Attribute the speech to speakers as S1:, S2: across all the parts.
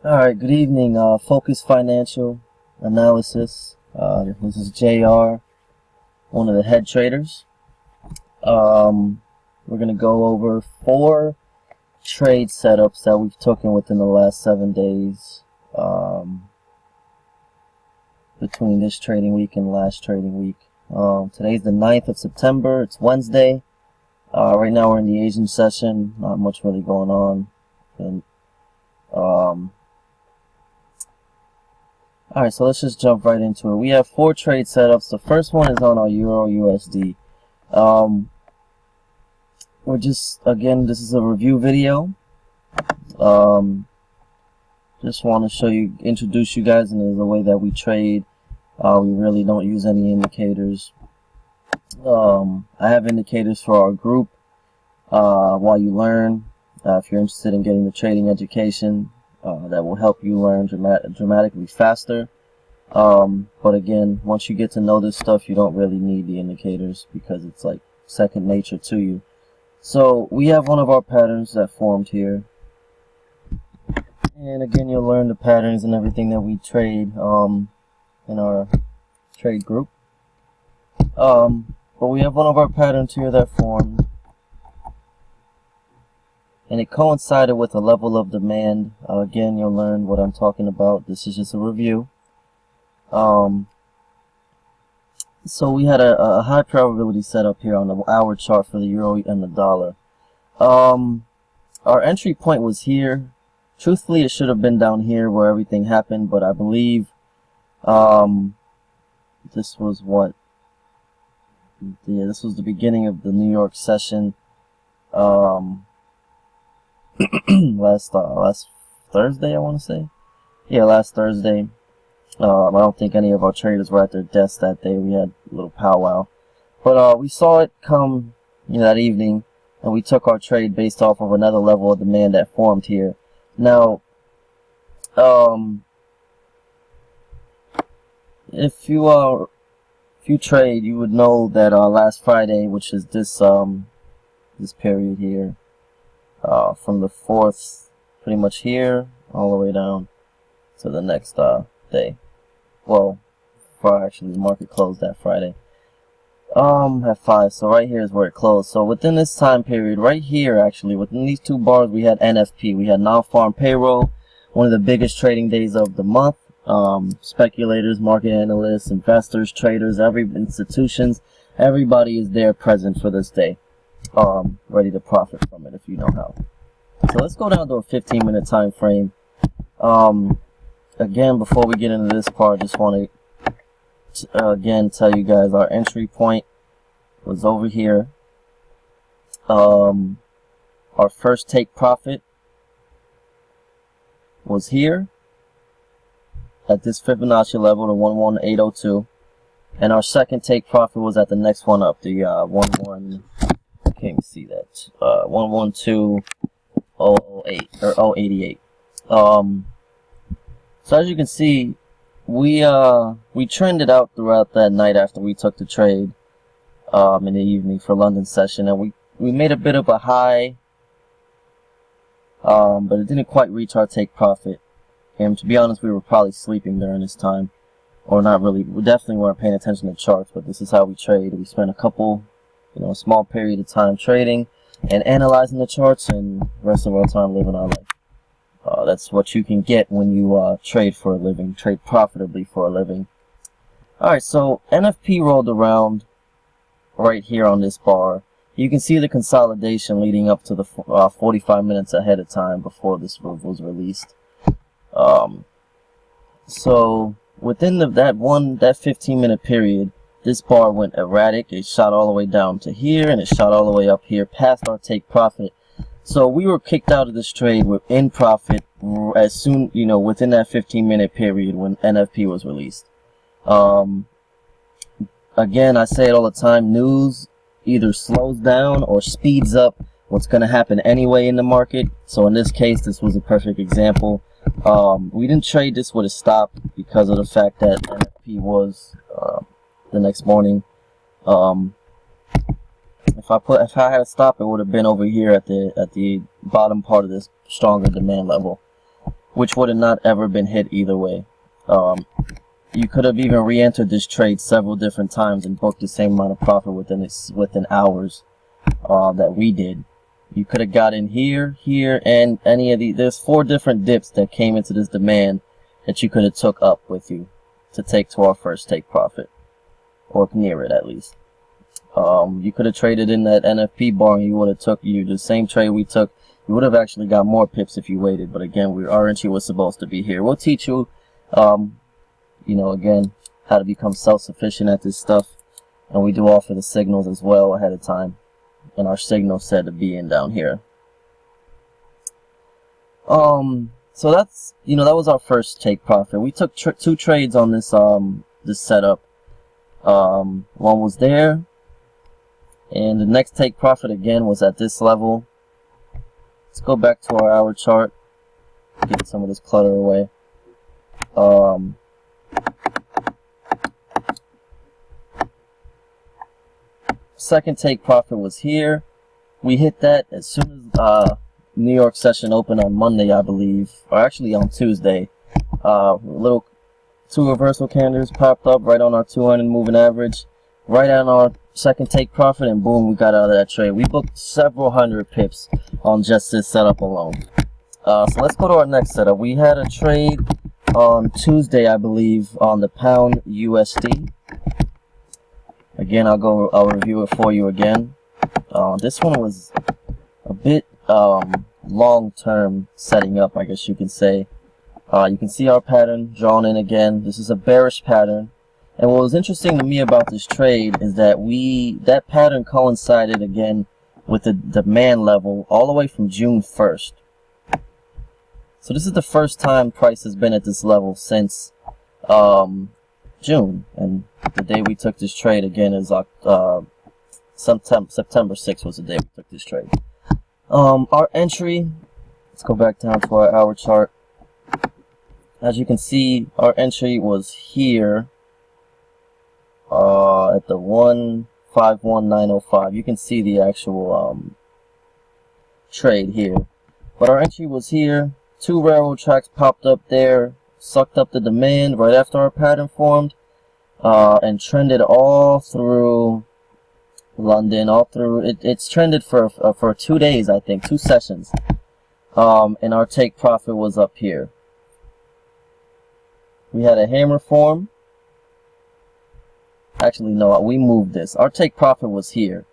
S1: Alright, good evening, Focus Financial Analysis. This is JR, one of the head traders. We're going to go over 4 trade setups that we've taken within the last 7 days, between this trading week and last trading week. Today's the 9th of September, it's Wednesday. Right now we're in the Asian session, not much really going on. Alright, so let's just jump right into it. We have 4 trade setups. The first one is on our EURUSD. We're just, again, this is a review video. Just want to introduce you guys into the way that we trade. We really don't use any indicators. I have indicators for our group while you learn. If you're interested in getting the trading education, that will help you learn dramatically faster. But again, once you get to know this stuff, you don't really need the indicators because it's like second nature to you. So we have one of our patterns that formed here. And again, you'll learn the patterns and everything that we trade in our trade group. But we have one of our patterns here that formed. And it coincided with a level of demand. Again, you'll learn what I'm talking about. This is just a review. So we had a high probability setup here on the hour chart for the euro and the dollar. Our entry point was here. Truthfully, it should have been down here where everything happened, but I believe this was what? Yeah, this was the beginning of the New York session. Last Thursday, I want to say. Yeah, last Thursday. I don't think any of our traders were at their desks that day. We had a little powwow. But we saw it come that evening, and we took our trade based off of another level of demand that formed here. Now, if you trade, you would know that last Friday, which is this period here, from the 4th, pretty much here, all the way down to the next day. Well, actually the market closed that Friday at 5, so right here is where it closed. So within this time period, right here actually, within these 2 bars, we had NFP, we had non-farm payroll, one of the biggest trading days of the month. Speculators, market analysts, investors, traders, institutions, everybody is there present for this day, ready to profit from it if you know how. So let's go down to a 15-minute time frame. Again, before we get into this part, I just want to again tell you guys our entry point was over here. Our first take profit was here at this Fibonacci level, the 11802, and our second take profit was at the next one up, the can't even see that, 112008 or 088. So as you can see, we trended out throughout that night after we took the trade in the evening for London session, and we made a bit of a high, but it didn't quite reach our take profit. And to be honest, we were probably sleeping during this time, or not really. We definitely weren't paying attention to charts, but this is how we trade. We spent a small period of time trading and analyzing the charts, and the rest of our time living our life. That's what you can get when you trade for a living, trade profitably for a living. Alright, so NFP rolled around right here on this bar. You can see the consolidation leading up to the 45 minutes ahead of time before this move was released. So within that 15-minute period, this bar went erratic. It shot all the way down to here, and it shot all the way up here past our take profit. So we were kicked out of this trade in profit as soon, within that 15-minute period when NFP was released. Again, I say it all the time, news either slows down or speeds up what's going to happen anyway in the market. So in this case, this was a perfect example. We didn't trade this with a stop because of the fact that NFP was the next morning. If I had a stop, it would have been over here at the bottom part of this stronger demand level. which would have not ever been hit either way. You could have even re-entered this trade several different times and booked the same amount of profit within hours that we did. You could have got in here, and any of these. There's 4 different dips that came into this demand that you could have took up with you to take to our first take profit, or near it at least. You could have traded in that NFP bar and you would have took the same trade we took. You would have actually got more pips if you waited, but again, our entry was supposed to be here. We'll teach you, again, how to become self-sufficient at this stuff, and we do offer the signals as well ahead of time, and our signal said to be in down here. So that's, that was our first take profit. We took 2 trades on this this setup. One was there, and the next take profit again was at this level. Let's go back to our hour chart, get some of this clutter away. Second take profit was here. We hit that as soon as New York session opened on Monday, I believe, or actually on Tuesday. Little 2 reversal candles popped up right on our 200 moving average, right on our second take profit, and boom, we got out of that trade. We booked several hundred pips on just this setup alone. So let's go to our next setup. We had a trade on Tuesday, I believe, on the pound USD. Again, I'll review it for you again. This one was a bit long-term setting up, I guess you can say. You can see our pattern drawn in again. This is a bearish pattern. And what was interesting to me about this trade is that that pattern coincided again with the demand level all the way from June 1st. So this is the first time price has been at this level since June. And the day we took this trade again is September 6th was the day we took this trade. Our entry, let's go back down to our hour chart. As you can see, our entry was here at the 151.905. You can see the actual trade here. But our entry was here. 2 railroad tracks popped up there, sucked up the demand right after our pattern formed, and trended all through London, all through. It's trended for 2 days, I think, 2 sessions. And our take profit was up here. We had a hammer form. Actually, no, we moved this. Our take profit was here,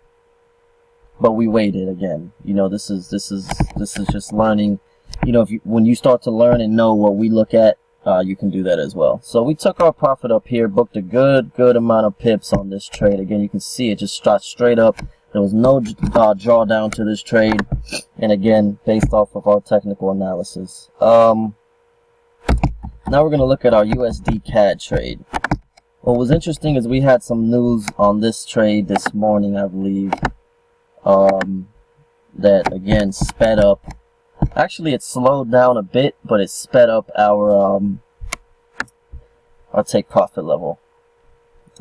S1: but we waited again. This is just learning. When you start to learn and know what we look at, you can do that as well. So we took our profit up here, booked a good amount of pips on this trade. Again, you can see it just shot straight up. There was no drawdown to this trade, and again, based off of our technical analysis. Now we're going to look at our USD CAD trade. What was interesting is we had some news on this trade this morning, I believe, that again sped up. Actually, it slowed down a bit, but it sped up our take profit level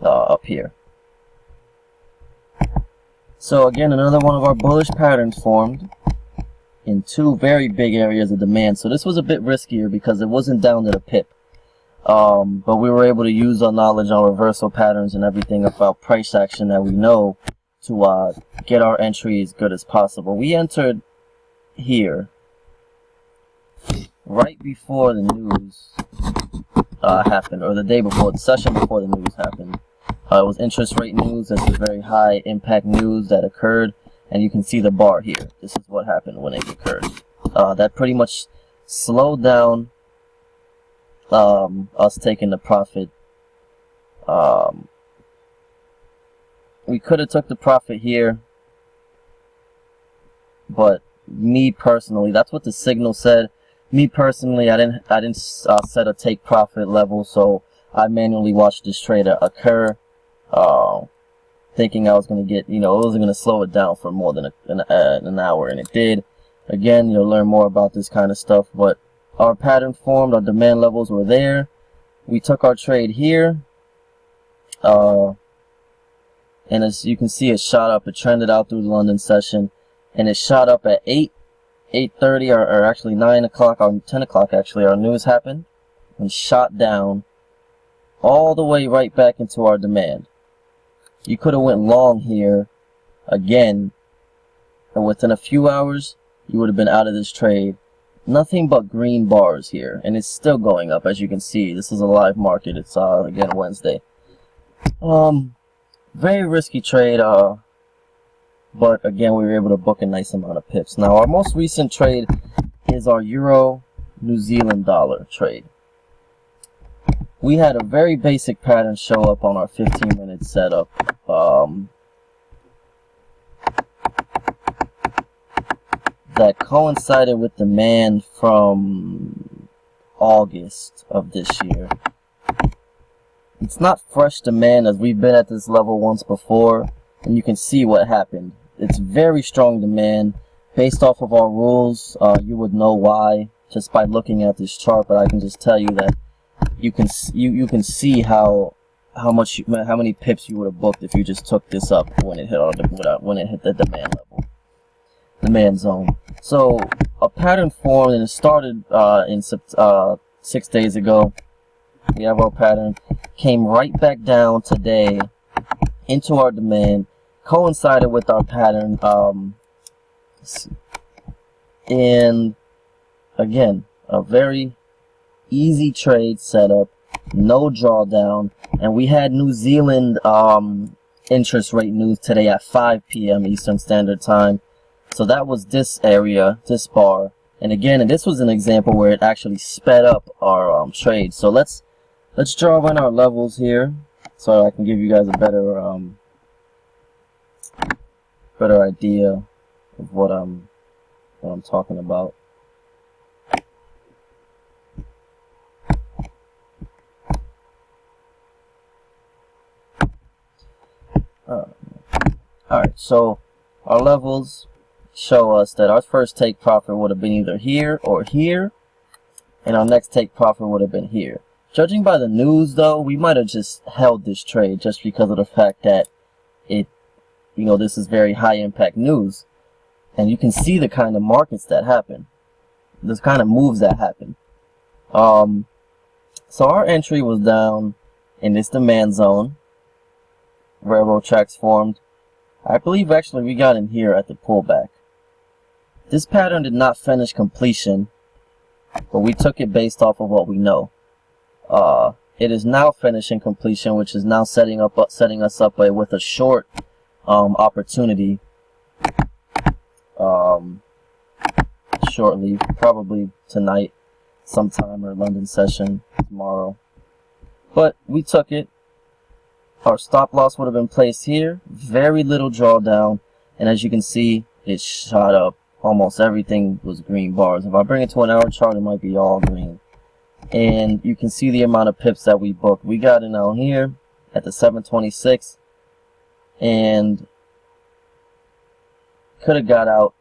S1: up here. So again, another one of our bullish patterns formed in 2 very big areas of demand. So this was a bit riskier because it wasn't down to the pip. But we were able to use our knowledge on reversal patterns and everything about price action that we know to get our entry as good as possible. We entered here right before the news happened, or the day before, the session before the news happened. It was interest rate news. That's a very high impact news that occurred, and you can see the bar here. This is what happened when it occurred. That pretty much slowed down us taking the profit. We could have took the profit here, but me personally, that's what the signal said. Me personally, I didn't set a take profit level, so I manually watched this trade occur, thinking I was going to get, it wasn't going to slow it down for more than an hour, and it did. Again, you'll learn more about this kind of stuff, but our pattern formed, our demand levels were there. We took our trade here, and as you can see, it shot up, it trended out through the London session, and it shot up at 8 8:30 or actually 9 o'clock or 10 o'clock actually, our news happened and shot down all the way right back into our demand. You could have went long here again, and within a few hours you would have been out of this trade. Nothing but green bars here, and it's still going up, as you can see. This is a live market. It's again Wednesday. Very risky trade, but again we were able to book a nice amount of pips. Now our most recent trade is our Euro New Zealand dollar trade. We had a very basic pattern show up on our 15-minute setup. That coincided with demand from August of this year. It's not fresh demand, as we've been at this level once before, and you can see what happened. It's very strong demand. Based off of our rules, you would know why just by looking at this chart, but I can just tell you that you can see how many pips you would have booked if you just took this up when it hit the demand level, demand zone. So a pattern formed, and it started 6 days ago. We have our pattern, came right back down today into our demand, coincided with our pattern, and again a very easy trade setup, no drawdown, and we had New Zealand interest rate news today at 5 p.m. Eastern Standard Time. So that was this area, this bar, and again, this was an example where it actually sped up our trade. So let's draw in our levels here, so I can give you guys a better idea of what I'm talking about. Alright, so our levels show us that our first take profit would have been either here or here, and our next take profit would have been here. Judging by the news, though, we might have just held this trade just because of the fact that this is very high impact news, and you can see the kind of markets that happen, this kind of moves that happen. So our entry was down in this demand zone. Railroad tracks formed. I believe actually we got in here at the pullback. This pattern did not finish completion, but we took it based off of what we know. It is now finishing completion, which is now setting us up with a short opportunity shortly, probably tonight sometime, or London session tomorrow. But we took it. Our stop loss would have been placed here. Very little drawdown, and as you can see, it shot up. Almost everything was green bars. If I bring it to an hour chart, it might be all green. And you can see the amount of pips that we booked. We got in out here at the 726, and could have got out.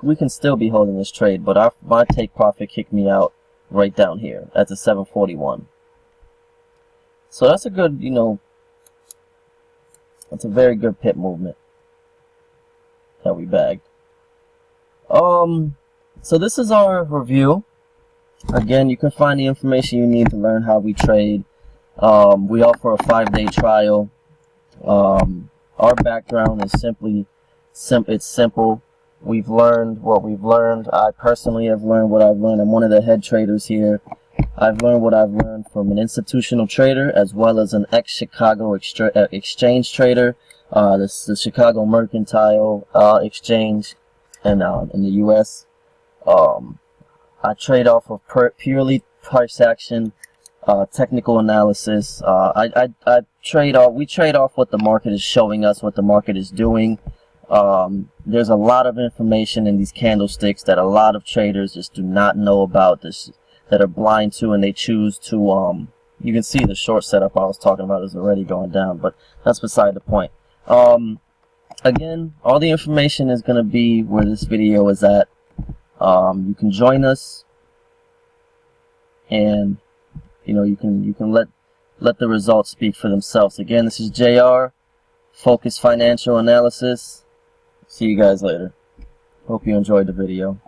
S1: We can still be holding this trade, but my take profit kicked me out right down here at the 741. So that's a good, that's a very good pip movement that we bagged. So this is our review. Again, you can find the information you need to learn how we trade. We offer a 5-day trial. Our background is it's simple. We've learned what we've learned. I personally have learned what I've learned. I'm one of the head traders here. I've learned what I've learned from an institutional trader as well as an ex-Chicago exchange trader, the Chicago Mercantile Exchange, and in the U.S. I trade off of purely price action, technical analysis. We trade off what the market is showing us, what the market is doing. There's a lot of information in these candlesticks that a lot of traders just do not know about, that are blind to, and they choose to, you can see the short setup I was talking about is already going down, but that's beside the point. Again, all the information is going to be where this video is at. You can join us, and you can let the results speak for themselves. Again, this is JR, Focus Financial Analysis. See you guys later. Hope you enjoyed the video.